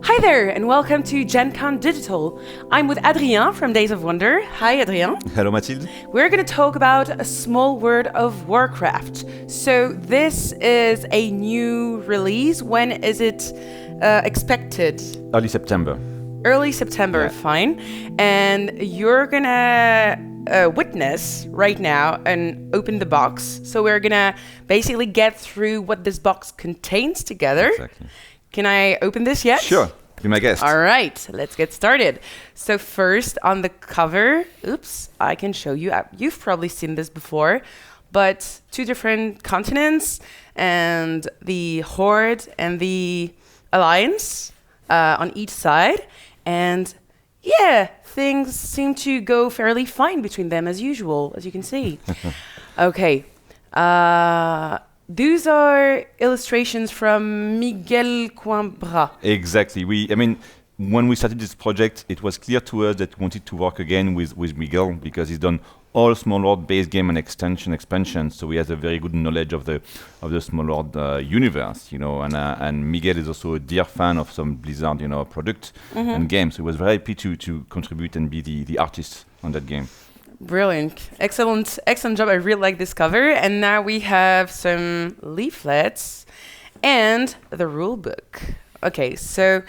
Hi there, and welcome to Gen Con Digital. I'm with Adrien from Days of Wonder. Hi, Adrien. Hello, Mathilde. We're going to talk about a small world of Warcraft. So this is a new release. When is it expected? Early September. Early September, Yeah. fine. And you're going to witness right now and open the box. So we're going to basically get through what this box contains together. Exactly. Can I open this yet? Sure. Be my guest. All right, let's get started. So first on the cover, I can show you. You've probably seen this before, but two different continents and the Horde and the Alliance on each side. And yeah, things seem to go fairly fine between them as usual, as you can see. Okay. These are illustrations from Miguel Coimbra. Exactly. When we started this project, it was clear to us that we wanted to work again with Miguel because he's done all Small World base game and expansion. So he has a very good knowledge of the Small World universe, And Miguel is also a dear fan of some Blizzard, product and games. So he was very happy to contribute and be the artist on that game. Brilliant. Excellent job. I really like this cover. And now we have some leaflets and the rule book. Okay, so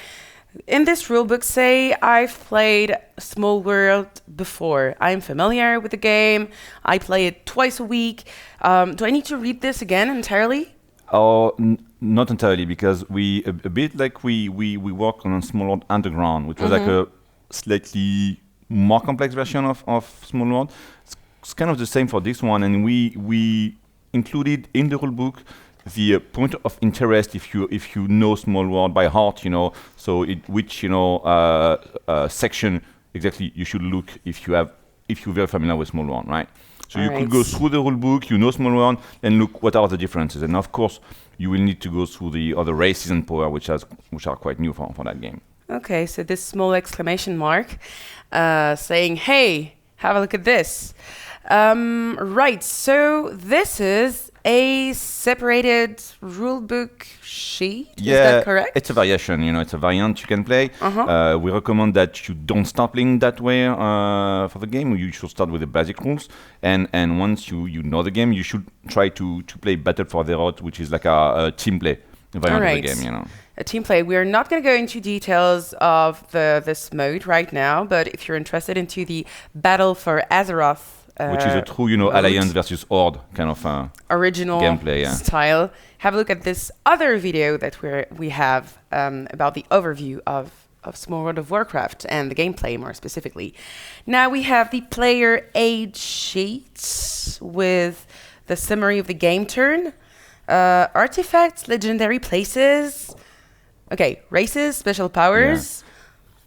in this rule book, say I've played Small World before. I'm familiar with the game. I play it twice a week. Do I need to read this again entirely? Oh, not entirely, because we work on Small World Underground, which was like a slightly more complex version of Small World. It's kind of the same for this one, and we included in the rulebook the point of interest if you know Small World by heart, So which section exactly you should look if you're very familiar with Small World, right? So you could go through the rulebook, Small World, and look what are the differences, and of course you will need to go through the other races and power which are quite new for that game. Okay, so this small exclamation mark saying, hey, have a look at this. Right, so this is a separated rulebook sheet, is that correct? It's a variation, it's a variant you can play. We recommend that you don't start playing that way for the game. You should start with the basic rules, and once you know the game, you should try to play Battle for the Road, which is like a team play variant of the game, A team play. We're not going to go into details of this mode right now, but if you're interested into the Battle for Azeroth, which is a true, Alliance versus Horde kind of original gameplay, style, have a look at this other video that we have about the overview of Small World of Warcraft and the gameplay more specifically. Now we have the player aid sheets with the summary of the game turn, artifacts, legendary places. Okay, races, special powers,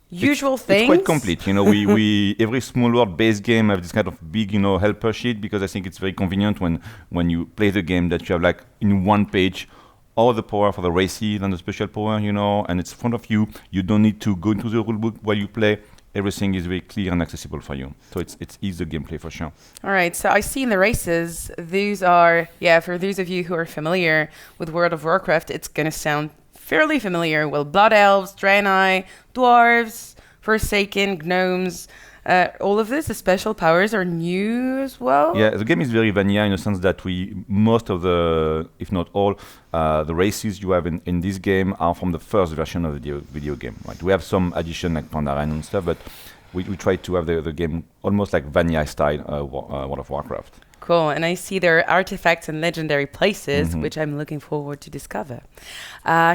usual things. It's quite complete. We every Small World base game have this kind of big, helper sheet, because I think it's very convenient when you play the game that you have like in one page all the power for the races and the special power, and it's in front of you. You don't need to go into the rulebook while you play. Everything is very clear and accessible for you. So it's easy gameplay for sure. All right, so I see in the races, these are, for those of you who are familiar with World of Warcraft, it's going to sound fairly familiar. Well, Blood Elves, Draenei, Dwarves, Forsaken, Gnomes, all of this, the special powers are new as well? Yeah, the game is very vanilla in the sense that most of the, if not all, the races you have in this game are from the first version of the video game. Right? We have some addition like Pandaren and stuff, but we try to have the game almost like vanilla style World of Warcraft. Cool, and I see there are artifacts and legendary places, which I'm looking forward to discover.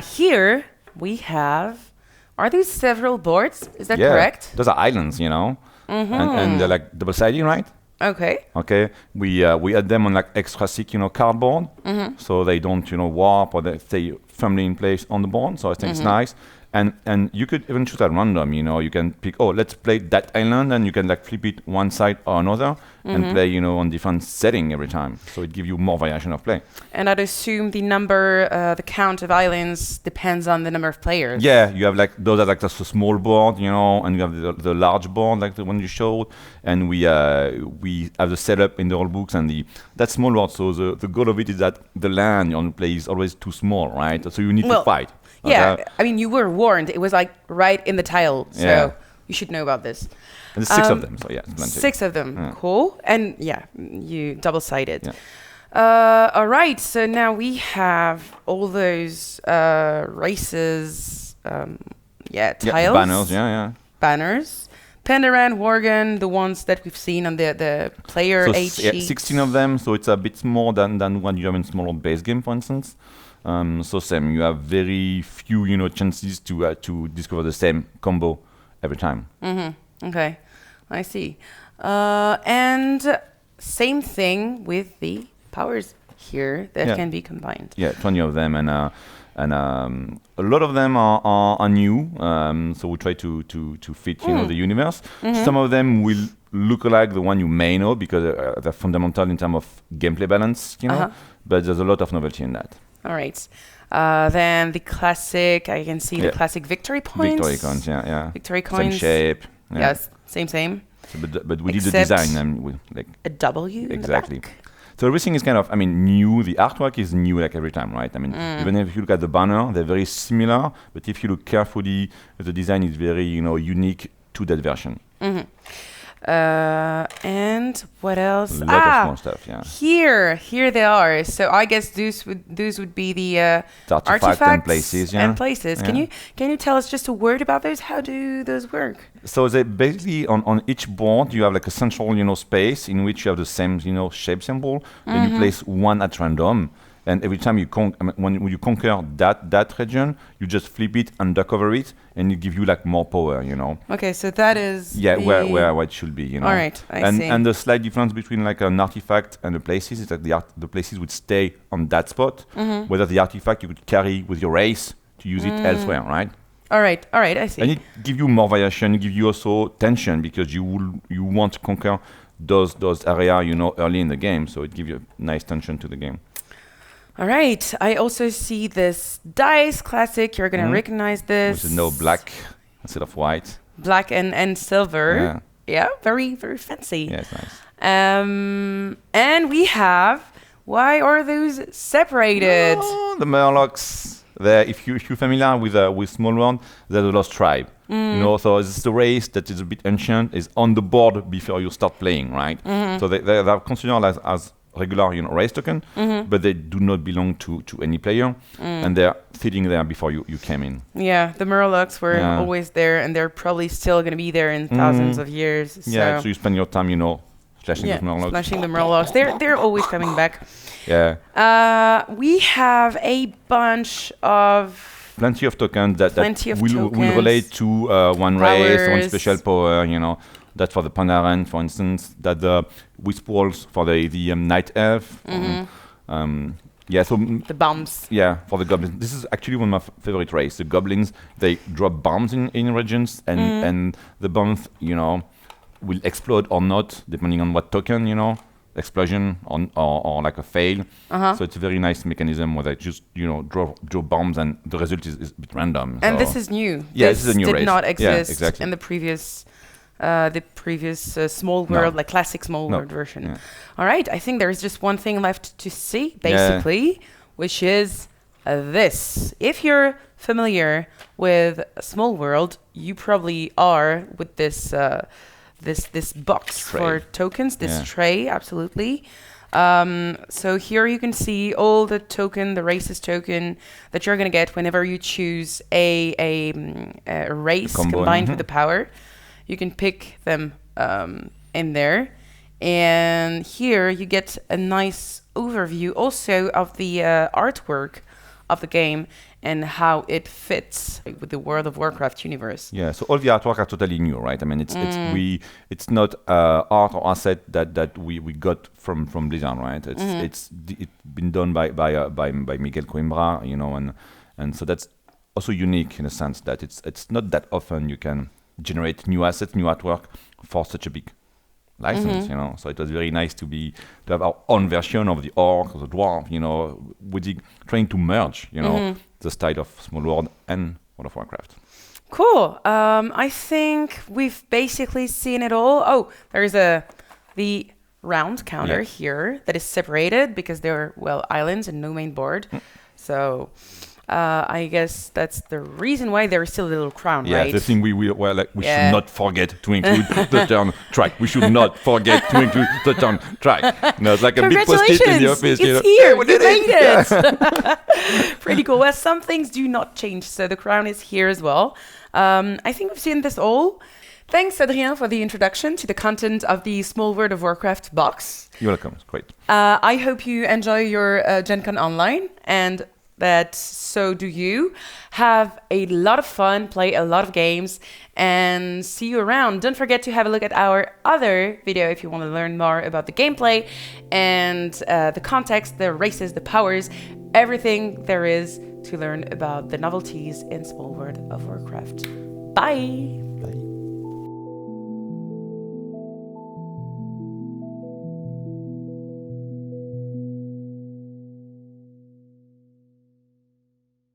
Here we have, are these several boards? Is that correct? Those are islands, and they're like double-sided, right? Okay. We add them on like extra thick, cardboard, so they don't, warp or they stay firmly in place on the board. So I think it's nice. And you could even choose at random, you can pick, let's play that island, and you can like flip it one side or another, and play, on different setting every time. So it gives you more variation of play. And I'd assume the count of islands depends on the number of players. Yeah, you have like those are like just a small board, and you have the large board like the one you showed, and we have the setup in the old books and that small board. So the goal of it is that the land you play is always too small, right? So you need to fight. Yeah, I mean you were warned. It was like right in the tile, so you should know about this. And there's 6 of them, so yeah, it's plenty. 6 of them, cool. And you double-sided. Yeah. All right, so now we have all those races, tiles. Banners, Banners. Penderan, Worgen, the ones that we've seen on the player so H sheet. 16 of them, so it's a bit more than what you have in smaller base game, for instance. So same, you have very few, chances to discover the same combo every time. Okay, I see. And same thing with the powers here that can be combined. Yeah, 20 of them, and a lot of them are new. So we try to fit the universe. Some of them will look like the one you may know because they're fundamental in terms of gameplay balance. But there's a lot of novelty in that. All right. Then the classic, I can see the classic victory points. Victory coins, yeah. Victory coins. Same shape. Yeah. Yes, same. So, but we did the design and with like a W exactly. in the back. So everything is kind of, new. The artwork is new like every time, right? Even if you look at the banner, they're very similar. But if you look carefully, the design is very, unique to that version. And what else? A lot of more stuff, yeah. Here they are. So I guess those would be the artifacts and places, yeah. Yeah. Can you tell us just a word about those? How do those work? So they basically on each board you have like a central space in which you have the same shape symbol. Then you place one at random. And every time when you conquer that region, you just flip it, undercover it, and it gives you like more power, Okay, so that is where it should be, All right, I see. And the slight difference between like an artifact and the places is that the places would stay on that spot, whether the artifact you could carry with your race to use it elsewhere, right? All right, I see. And it gives you more variation, give you also tension because you want to conquer those areas, early in the game, so it gives you a nice tension to the game. All right. I also see this dice classic. You're going to recognize this. Which is no black instead of white. Black and silver. Yeah, very, very fancy. Yeah, it's nice. And we have, why are those separated? Oh, the Murlocs. If you're familiar with Small World, they're the Lost Tribe. So it's the race that is a bit ancient, is on the board before you start playing, right? So they're considered as regular race token, but they do not belong to any player, and they're sitting there before you came in. Yeah, the Murlocs were always there, and they're probably still going to be there in thousands of years. So you spend your time, slashing the Murlocs. Slashing the Murlocs. They're always coming back. Yeah. We have a bunch of plenty of tokens that will relate to one race, one special power, That's for the Pandaren, for instance. That the Wisp Walls for the Night Elf. So the bombs. Yeah, for the goblins. This is actually one of my favorite races. The goblins, they drop bombs in regions, and the bombs, will explode or not, depending on what token, explosion or like a fail. So it's a very nice mechanism where they just draw bombs and the result is a bit random. And this is new. Yeah, this is a new race. Did not exist exactly. in the previous Small World, like classic Small World version. Yeah. All right, I think there's just one thing left to see, basically, which is this. If you're familiar with Small World, you probably are with this this box tray for tokens, this tray, absolutely. So here you can see all the races token that you're going to get whenever you choose a race combined with the power. You can pick them in there. And here you get a nice overview also of the artwork of the game and how it fits with the World of Warcraft universe. Yeah, so all the artwork are totally new, right? I mean, it's not art or asset that we got from Blizzard, right? It's been done by Miguel Coimbra, and so that's also unique in a sense that it's not that often you can generate new assets, new artwork for such a big license, you know. So it was very nice to have our own version of the orc or the dwarf, you know, trying to merge, you know, the style of Small World and World of Warcraft. Cool. I think we've basically seen it all. Oh, there's the round counter here that is separated because they're, well, islands and no main board. So I guess that's the reason why there is still a little crown, right? Yeah, the thing we should not forget to include the turn track. We should not forget to include the turn track. No, it's like a big post-it in the office. It's here. We made it. Pretty cool. Well, some things do not change, so the crown is here as well. I think we've seen this all. Thanks, Adrien, for the introduction to the content of the Small World of Warcraft box. You're welcome. It's great. I hope you enjoy your Gen Con online and that so do you. Have a lot of fun, play a lot of games, and see you around. Don't forget to have a look at our other video if you want to learn more about the gameplay and the context, the races, the powers, everything there is to learn about the novelties in Small World of Warcraft. Bye!